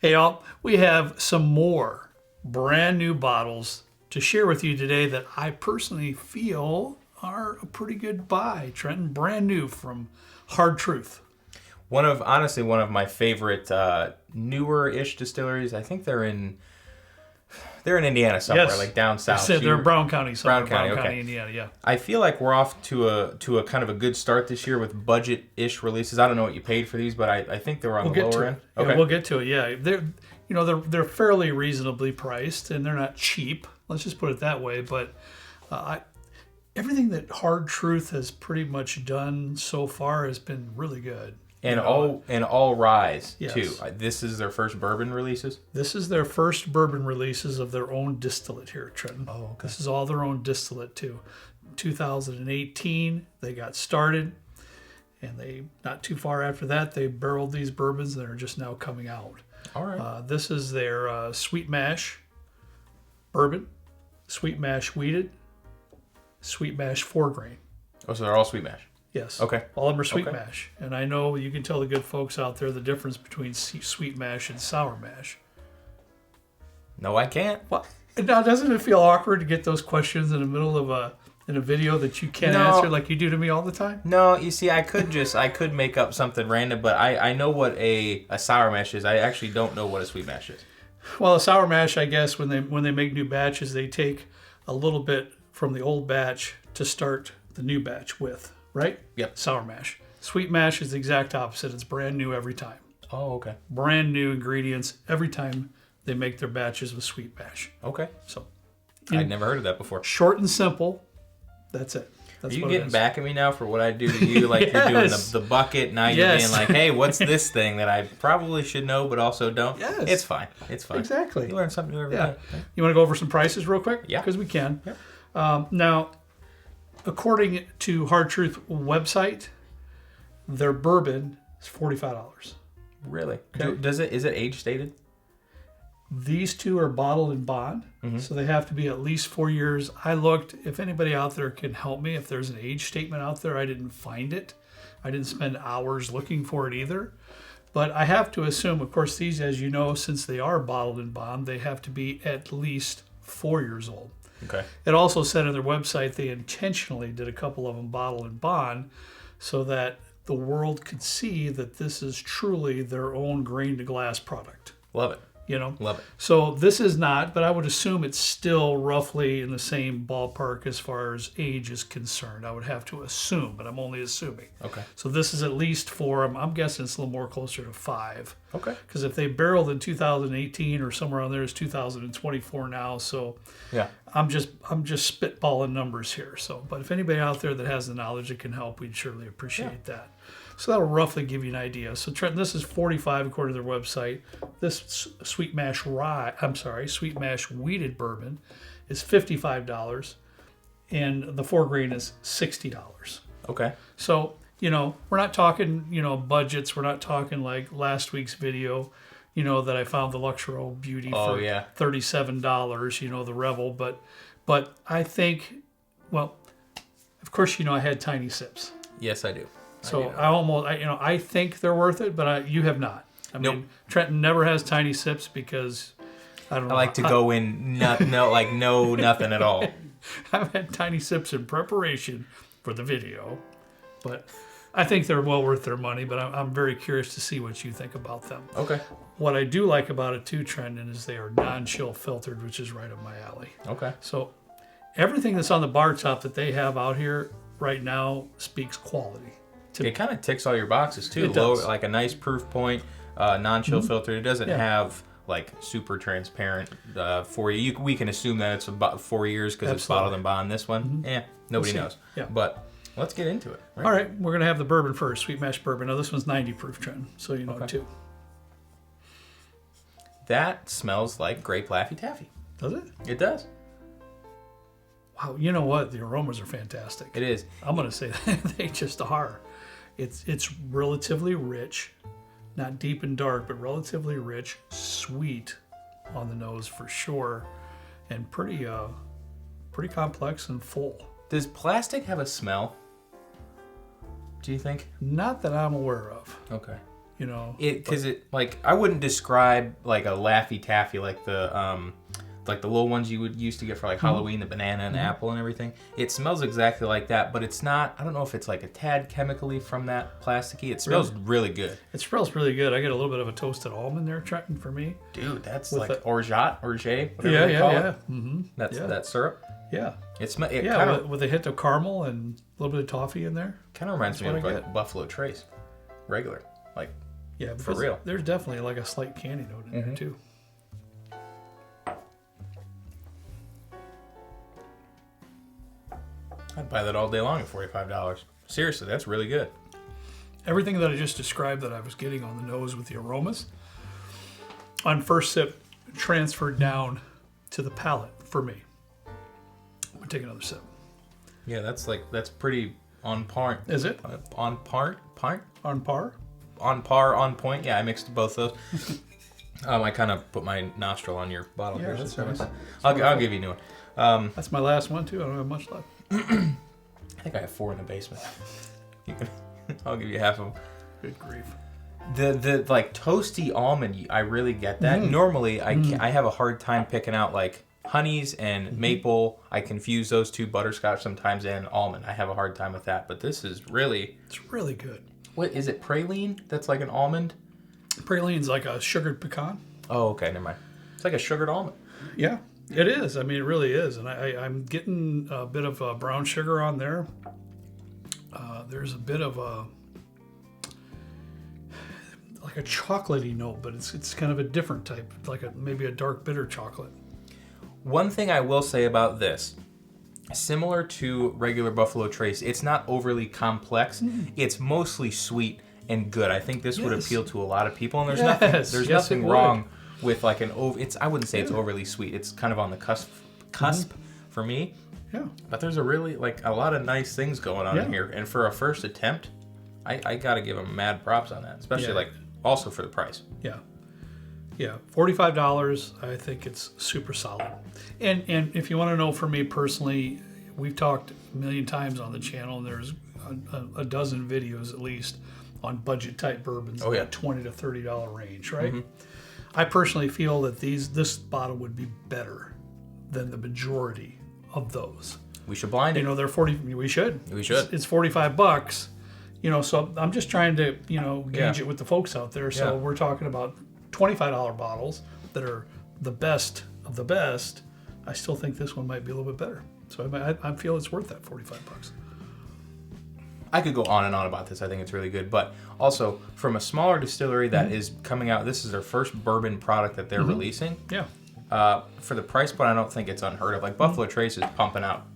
Hey, y'all, we have some more brand new bottles to share with you today that I personally feel are a pretty good buy, Trenton. Brand new from Hard Truth. Honestly, one of my favorite newer-ish distilleries. I think they're in Indiana somewhere, Yes. like down south. They're in Brown County somewhere. Brown County, okay. Indiana, yeah. I feel like we're off to a kind of a good start this year with budget-ish releases. I don't know what you paid for these, but I think they were on the lower end. Okay. Yeah, we'll get to it. Yeah, they're fairly reasonably priced, and they're not cheap. Let's just put it that way. But everything that Hard Truth has pretty much done so far has been really good. And all rise, yes. too. This is their first bourbon releases? This is their first bourbon releases of their own distillate here, Trenton. Oh, okay. This is all their own distillate, too. 2018, they got started. And they, not too far after that, they barreled these bourbons that are just now coming out. All right. This is their sweet mash bourbon, sweet mash wheated, sweet mash 4-grain. Oh, so they're all sweet mash? Yes. Okay. All of them are sweet mash. And I know you can tell the good folks out there the difference between sweet mash and sour mash. No, I can't. Well, now, doesn't it feel awkward to get those questions in the middle of a video that you can't answer like you do to me all the time? No, you see, I could make up something random, but I know what a sour mash is. I actually don't know what a sweet mash is. Well, a sour mash, I guess, when they make new batches, they take a little bit from the old batch to start the new batch with, right? Yep. Sour mash. Sweet mash is the exact opposite. It's brand new every time. Oh, okay. Brand new ingredients every time they make their batches with sweet mash. Okay. So, I'd never heard of that before. Short and simple. That's it. Are you getting back at me now for what I do to you? Like You're doing the bucket, now you're being like, hey, what's this thing that I probably should know but also don't? Yes. It's fine. It's fine. Exactly. You learn something new every day. Right? You want to go over some prices real quick? Yeah. Because we can. Yeah. Now, according to Hard Truth website, their bourbon is $45. Really? Okay. Is it age stated? These two are bottled in bond, so they have to be at least 4 years. I looked. If anybody out there can help me, if there's an age statement out there, I didn't find it. I didn't spend hours looking for it either. But I have to assume, of course, these, as you know, since they are bottled in bond, they have to be at least 4 years old. Okay. It also said on their website they intentionally did a couple of them bottled in bond so that the world could see that this is truly their own grain-to-glass product. Love it. Love it. So this is not, but I would assume it's still roughly in the same ballpark as far as age is concerned. I would have to assume, but I'm only assuming. Okay. So this is at least 4. I'm guessing it's a little more closer to 5. Okay. Because if they barreled in 2018 or somewhere on there, it's 2024 now. So yeah, I'm just spitballing numbers here. So, but if anybody out there that has the knowledge that can help, we'd surely appreciate that. So that'll roughly give you an idea. So Trenton, this is $45 according to their website. This sweet mash wheated bourbon is $55, and the 4-grain is $60. Okay. So, we're not talking, budgets. We're not talking like last week's video, that I found the Luxury Beauty for $37, the Rebel. But I think, well, of course, I had tiny sips. Yes, I do. So I think they're worth it, but you have not. I mean, Trenton never has tiny sips because I don't know. I like to go in nothing at all. I've had tiny sips in preparation for the video, but I think they're well worth their money. But I'm very curious to see what you think about them. Okay. What I do like about it too, Trenton, is they are non-chill filtered, which is right up my alley. Okay. So everything that's on the bar top that they have out here right now speaks quality. It kind of ticks all your boxes too. It does. Like a nice proof point, non-chill filter. It doesn't have like super transparent for you. We can assume that it's about 4 years because it's bottled in bond. This one, nobody knows. Yeah. But let's get into it. Right? All right, we're gonna have the bourbon first, sweet mash bourbon. Now this one's 90 proof, Trenton, so you know it too. That smells like grape Laffy Taffy. Does it? It does. Wow, you know what? The aromas are fantastic. It is. I'm gonna say that they just are. It's relatively rich, not deep and dark, but relatively rich, sweet on the nose for sure, and pretty complex and full. Does plastic have a smell? Do you think? Not that I'm aware of. Okay. you know. Because like I wouldn't describe like a Laffy Taffy like the little ones you would used to get for like Halloween, the banana and apple and everything. It smells exactly like that, but it's not. I don't know if it's like a tad chemically from that plasticky. It smells really good. It smells really good. I get a little bit of a toasted almond there, Trenton, for me. Dude, that's like orgeat, whatever they call it. Mm-hmm. That's that syrup. Yeah. With a hint of caramel and a little bit of toffee in there. Kind of reminds me of like Buffalo Trace, regular, like for real. There's definitely like a slight candy note in there too. I'd buy that all day long at $45. Seriously, that's really good. Everything that I just described that I was getting on the nose with the aromas, on first sip, transferred down to the palate for me. I'm going to take another sip. Yeah, that's pretty on par. Is it? On par? On par? On par, on point. Yeah, I mixed both those. I kind of put my nostril on your bottle here. That's nice. I'll give you a new one. That's my last one, too. I don't have much left. I think I have 4 in the basement. I'll give you half of them. Good grief. The like toasty almond, I really get that. Normally, I have a hard time picking out like honeys and maple. I confuse those two, butterscotch sometimes, and almond. I have a hard time with that. But this is really... It's really good. What, is it praline that's like an almond? Praline's like a sugared pecan. Oh, okay, never mind. It's like a sugared almond. Yeah. It is. I mean, it really is. And I'm getting a bit of brown sugar on there. There's a bit of like a chocolatey note, but it's kind of a different type, like maybe a dark bitter chocolate. One thing I will say about this, similar to regular Buffalo Trace, it's not overly complex. It's mostly sweet and good. I think this would appeal to a lot of people, and there's nothing wrong with like I wouldn't say it's overly sweet. It's kind of on the cusp for me. Yeah. But there's a really like a lot of nice things going on in here, and for a first attempt, I got to give them mad props on that, especially like also for the price. Yeah. Yeah, $45. I think it's super solid. And if you want to know, for me personally, we've talked a million times on the channel, and there's a dozen videos at least on budget type bourbons, in the $20 to $30 range, right? I personally feel that this bottle would be better than the majority of those. We should blind it. You know, they're 40. We should. It's $45. You know, so I'm just trying to gauge it with the folks out there. So we're talking about $25 bottles that are the best of the best. I still think this one might be a little bit better. So I feel it's worth that $45. I could go on and on about this. I think it's really good. But also, from a smaller distillery that is coming out, this is their first bourbon product that they're releasing. Yeah. For the price point, I don't think it's unheard of. Like Buffalo Trace is pumping out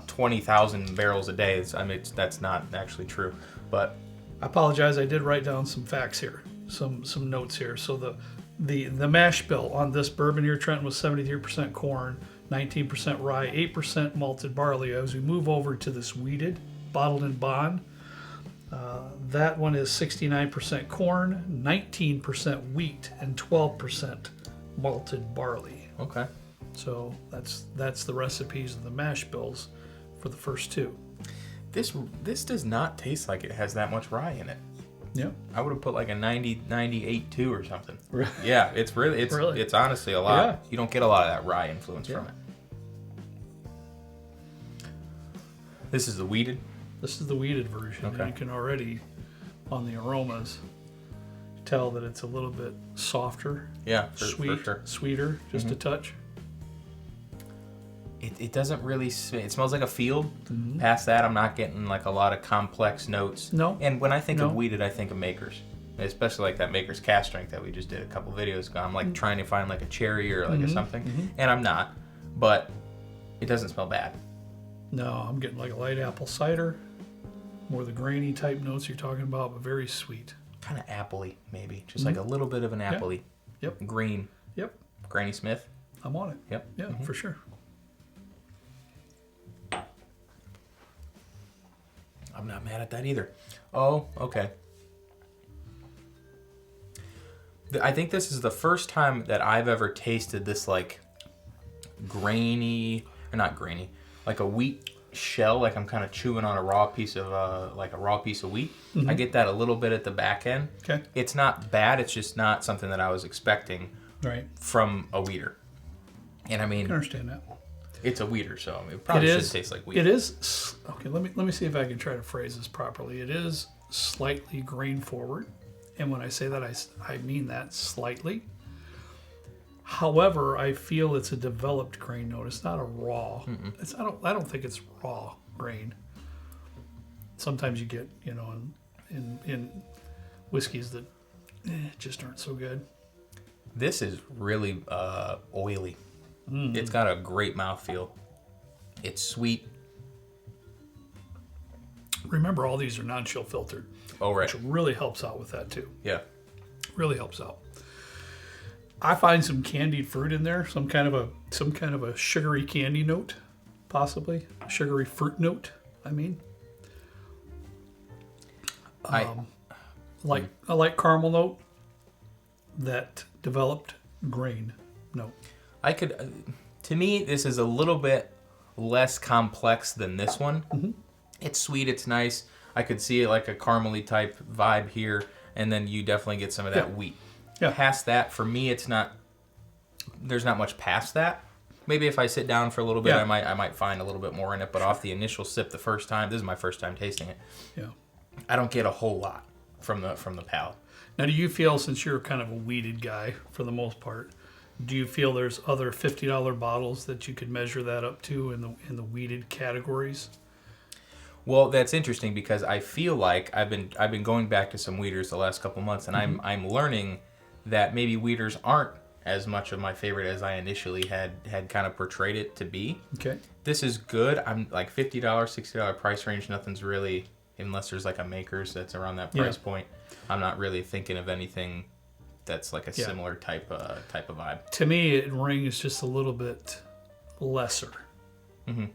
20,000 barrels a day. I mean, that's not actually true. But I apologize. I did write down some facts here, some notes here. So the mash bill on this bourbon here, Trenton, was 73% corn, 19% rye, 8% malted barley. As we move over to this wheated, bottled in bond, that one is 69% corn, 19% wheat, and 12% malted barley. Okay. So that's the recipes of the mash bills for the first two. This does not taste like it has that much rye in it. Yeah. I would have put like a 98.2 or something. Really? Yeah, it's honestly a lot. Yeah. You don't get a lot of that rye influence from it. This is the wheated? This is the wheated version. Okay. And you can already, on the aromas, tell that it's a little bit softer. Yeah, for sure. Sweeter, just a touch. It doesn't really... It smells like a field. Past that, I'm not getting like a lot of complex notes. No. And when I think of wheated, I think of Makers. Especially like that Makers cast strength that we just did a couple videos ago. I'm like trying to find like a cherry or like a something. And I'm not. But it doesn't smell bad. No, I'm getting like a light apple cider. More the grainy type notes you're talking about, but very sweet. Kind of appley, maybe. Just like a little bit of an appley. Yep. Green. Yep. Granny Smith. I'm on it. Yep. Yeah, for sure. I'm not mad at that either. Oh, okay. I think this is the first time that I've ever tasted this like grainy, or not grainy, like a wheat shell, like I'm kind of chewing on a raw piece of wheat. Mm-hmm. I get that a little bit at the back end. Okay. It's not bad. It's just not something that I was expecting from a wheater. And I mean, I can understand that. It's a wheater, so it probably should taste like wheat. It is. Okay, let me see if I can try to phrase this properly. It is slightly grain forward, and when I say that, I mean that slightly. However, I feel it's a developed grain note. It's not a raw. I don't think it's raw grain. Sometimes you get, in whiskeys that just aren't so good. This is really oily. It's got a great mouthfeel. It's sweet. Remember, all these are non-chill filtered. Oh, right. Which really helps out with that too. Yeah. Really helps out. I find some candied fruit in there, some kind of a sugary candy note, possibly a sugary fruit note. I mean, I like caramel note, that developed grain note. To me, this is a little bit less complex than this one. Mm-hmm. It's sweet, it's nice. I could see it like a caramely type vibe here, and then you definitely get some of that wheat. Yeah. Past that, for me, there's not much past that. Maybe if I sit down for a little bit, I might find a little bit more in it. But off the initial sip, the first time, this is my first time tasting it. Yeah, I don't get a whole lot from the palate. Now, do you feel, since you're kind of a weeded guy for the most part, do you feel there's other $50 bottles that you could measure that up to in the weeded categories? Well, that's interesting because I feel like I've been going back to some weeders the last couple months, and I'm learning that maybe weeders aren't as much of my favorite as I initially had kind of portrayed it to be. Okay. This is good. I'm like $50, $60 price range. Nothing's really, unless there's like a Maker's that's around that price point. I'm not really thinking of anything that's like a similar type of vibe. To me, it rings just a little bit lesser, than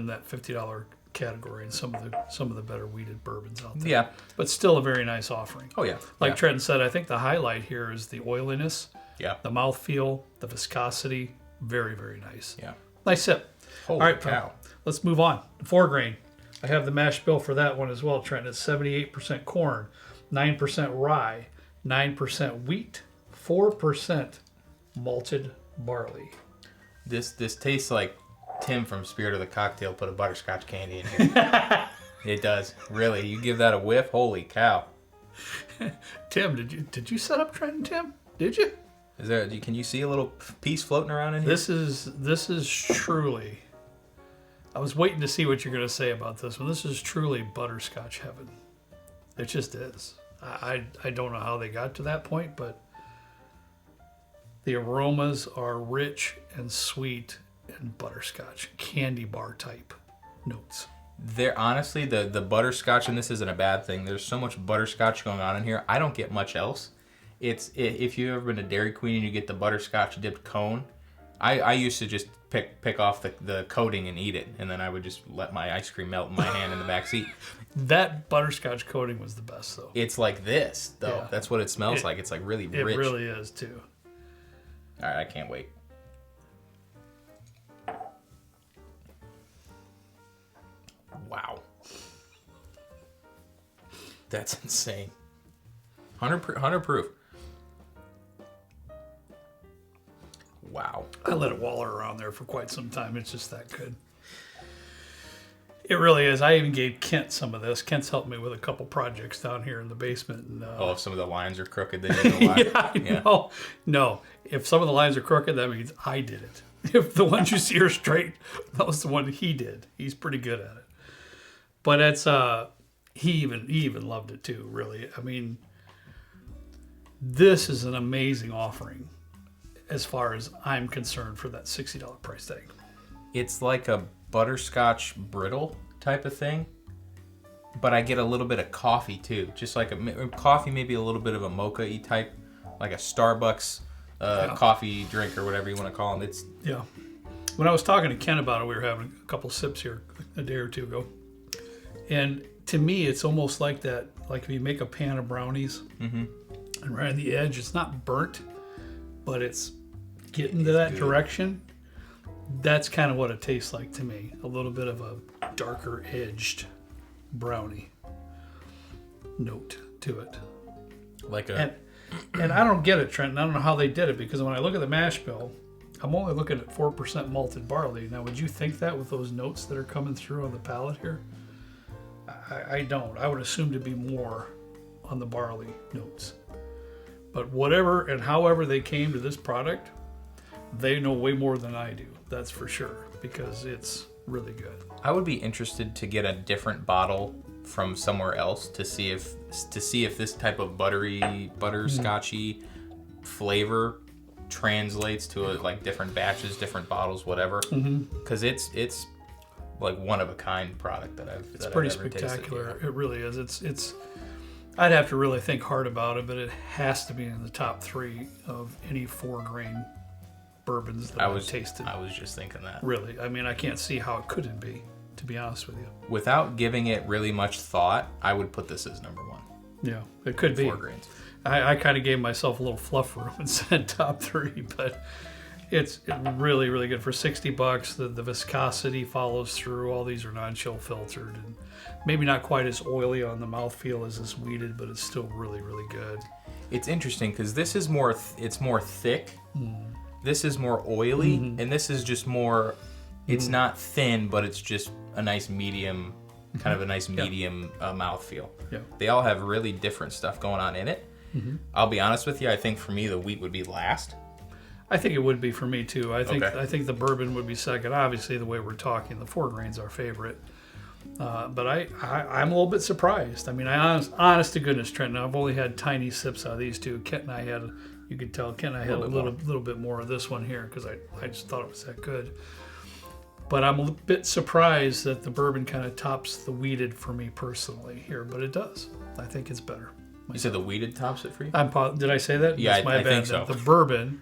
that $50 category and some of the better weeded bourbons out there. Yeah. But still a very nice offering. Oh, yeah. Like Trenton said, I think the highlight here is the oiliness, the mouthfeel, the viscosity. Very, very nice. Yeah. Nice sip. Holy All right, cow. Let's move on. The 4-grain. I have the mash bill for that one as well, Trenton. It's 78% corn, 9% rye, 9% wheat, 4% malted barley. This tastes like Tim from Spirit of the Cocktail put a butterscotch candy in here. It does. Really. You give that a whiff? Holy cow. Tim, did you set up Trenton, Tim? Did you? Can you see a little piece floating around in here? This is truly, I was waiting to see what you're going to say about this one. This is truly butterscotch heaven. It just is. I don't know how they got to that point, but the aromas are rich and sweet and butterscotch, candy bar type notes. They're honestly, the butterscotch, and this isn't a bad thing, there's so much butterscotch going on in here. I don't get much else. If you've ever been to Dairy Queen and you get the butterscotch dipped cone, I used to just pick off the coating and eat it, and then I would just let my ice cream melt in my hand in the back seat. That butterscotch coating was the best, though. It's like this, though. Yeah. That's what it smells like. It's like really rich. It really is, too. All right, I can't wait. Wow. That's insane. 100 proof. Wow. I let it waller around there for quite some time. It's just that good. It really is. I even gave Kent some of this. Kent's helped me with a couple projects down here in the basement. And, if some of the lines are crooked, then you know why. No. If some of the lines are crooked, that means I did it. If the ones you see are straight, that was the one he did. He's pretty good at it. But it's he even loved it too, really. I mean, this is an amazing offering as far as I'm concerned for that $60 price tag. It's like a butterscotch brittle type of thing, but I get a little bit of coffee too. Just like a coffee, maybe a little bit of a mocha-y type, like a Starbucks coffee drink or whatever you want to call them. When I was talking to Ken about it, we were having a couple sips here a day or two ago. And to me, it's almost like that, like if you make a pan of brownies, and right on the edge, it's not burnt, but it's getting to that direction. That's kind of what it tastes like to me. A little bit of a darker edged brownie note to it. Like a... And I don't get it, Trent. I don't know how they did it, because when I look at the mash bill, I'm only looking at 4% malted barley. Now, would you think that with those notes that are coming through on the palate here? I don't. I would assume to be more on the barley notes. But whatever and however they came to this product, they know way more than I do. That's for sure, because it's really good. I would be interested to get a different bottle from somewhere else to see if this type of butterscotchy flavor translates to like different batches, different bottles, whatever. Because it's like one of a kind product that I've pretty ever spectacular. tasted, It really is. It's I'd have to really think hard about it, but it has to be in the top 3 of any 4-grain bourbons that I've tasted. I was just thinking that. Really, I mean, I can't see how it couldn't be, to be honest with you. Without giving it really much thought, I would put this as number 1. Yeah, it could be. 4 grains. I kind of gave myself a little fluff room and said top 3, but it's really, really good for $60. The viscosity follows through. All these are non-chill filtered, and maybe not quite as oily on the mouthfeel as this wheated, but it's still really, really good. It's interesting because this is more thick. This is more oily, and this is just more. It's not thin, but it's just a nice medium, kind of a nice medium mouthfeel. Yeah. They all have really different stuff going on in it. I'll be honest with you. I think for me, the wheat would be last. I think it would be for me too. I think the bourbon would be second. Obviously, the way we're talking, the 4 grains are favorite. But I'm a little bit surprised. I mean, honest to goodness, Trent. I've only had tiny sips out of these two. Kent and I had, you could tell, Kent and I had a little bit more of this one here because I just thought it was that good. But I'm a bit surprised that the bourbon kind of tops the wheated for me personally here. But it does. I think it's better. You said the wheated tops it for you? Did I say that? Yeah, That's my I bad. think so. The bourbon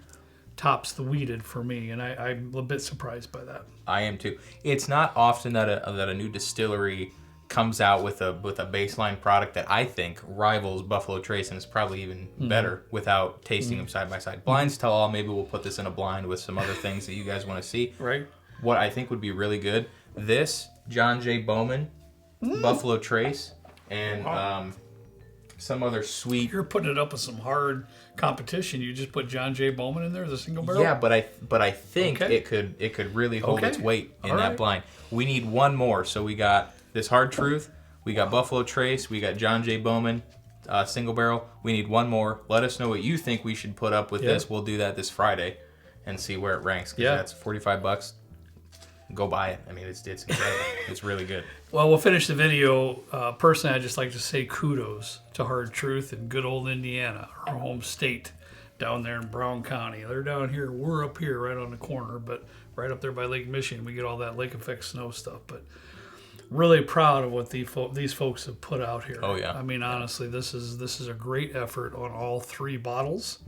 tops the wheated for me, and I'm a bit surprised by that. I am too. It's not often that a new distillery comes out with a baseline product that I think rivals Buffalo Trace and is probably even better without tasting them side by side. Blinds tell all. Maybe we'll put this in a blind with some other things that you guys want to see. Right. What I think would be really good, this John J. Bowman, Buffalo Trace, and some other sweet. You're putting it up with some hard competition. You just put John J. Bowman in there as a single barrel? Yeah, but I think it could really hold its weight in that blind. We need one more. So we got this Hard Truth, we got Buffalo Trace, we got John J. Bowman, single barrel. We need one more. Let us know what you think we should put up with this. We'll do that this Friday and see where it ranks. Because that's $45. Go buy it. I mean, it's incredible. It's really good. Well, we'll finish the video. Personally, I'd just like to say kudos to Hard Truth in good old Indiana, our home state, down there in Brown County. They're down here. We're up here right on the corner, but right up there by Lake Michigan, we get all that lake effect snow stuff. But really proud of what these folks have put out here. Oh, yeah. I mean, honestly, this is a great effort on all 3 bottles.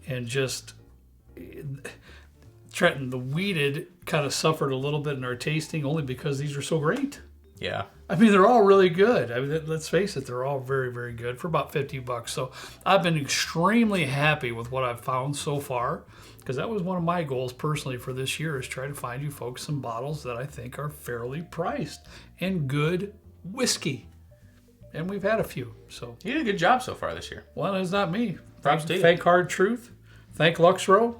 And just... Trenton, the wheated kind of suffered a little bit in our tasting only because these are so great. Yeah. I mean, they're all really good. I mean, let's face it, they're all very, very good for about $50. So I've been extremely happy with what I've found so far, because that was one of my goals personally for this year, is try to find you folks some bottles that I think are fairly priced and good whiskey. And we've had a few. So you did a good job so far this year. Well, it's not me. Props to you. Thank Hard Truth. Thank Luxro.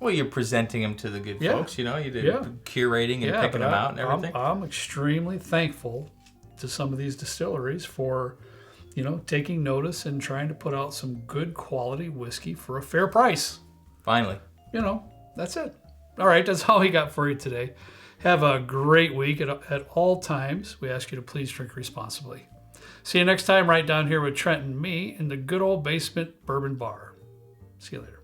Well, you're presenting them to the good folks, you know. You did curating and picking them out and everything. I'm extremely thankful to some of these distilleries for, taking notice and trying to put out some good quality whiskey for a fair price. Finally. That's it. All right, that's all we got for you today. Have a great week at all times. We ask you to please drink responsibly. See you next time right down here with Trent and me in the good old basement bourbon bar. See you later.